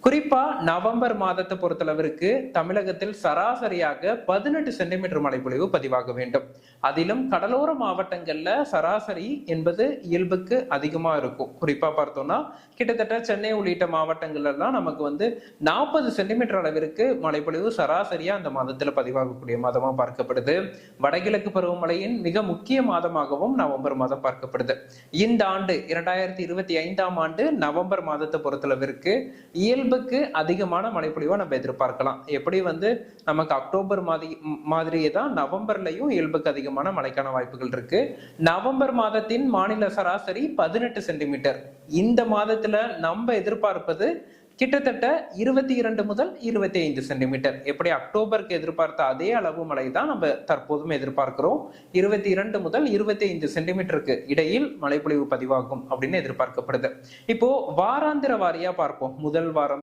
குறிப்பா நவம்பர் மாதத்தை பொறுத்தளவிற்கு தமிழகத்தில் சராசரியாக 18 சென்டிமீட்டர் மழைப்பொழிவு பதிவாக வேண்டும். அதிலும் கடலோர மாவட்டங்கள்ல சராசரி என்பது இயல்புக்கு அதிகமா இருக்கும். குறிப்பா பார்த்தோம்னா கிட்டத்தட்ட சென்னை உள்ளிட்ட மாவட்டங்கள்ல எல்லாம் நமக்கு 40 சென்டிமீட்டர் அளவிற்கு மழைப்பொழிவு சராசரியா அந்த மாதத்துல பதிவாகக்கூடிய மாதமா பார்க்கப்படுது. வடகிழக்கு பருவமழையின் மிக முக்கிய மாதமாகவும் நவம்பர் மாதம் பார்க்கப்படுது. இந்த ஆண்டு 2025ஆம் ஆண்டு நவம்பர் மாதத்தை பொறுத்தளவிற்கு இயல்புக்கு அதிகமான மழைப்பொழிவா நம்ம எதிர்பார்க்கலாம். எப்படி நமக்கு அக்டோபர் மாதிரியே தான் நவம்பர்லயும் இயல்புக்கு அதிகமான மழைக்கான வாய்ப்புகள் இருக்கு. நவம்பர் மாதத்தின் மாநில சராசரி 18 சென்டிமீட்டர். இந்த மாதத்துல நம்ம எதிர்பார்ப்பது கிட்டத்தட்ட 22 முதல் 25 சென்டிமீட்டர். எப்படி அக்டோபருக்கு எதிர்பார்த்த அதே அளவு மழை தான் நம்ம தற்போதும் எதிர்பார்க்கிறோம். 22 முதல் 25 சென்டிமீட்டருக்கு இடையில் மழைப்பொழிவு பதிவாகும் அப்படின்னு எதிர்பார்க்கப்படுது. இப்போ வாராந்திர வாரியா பார்ப்போம். முதல் வாரம்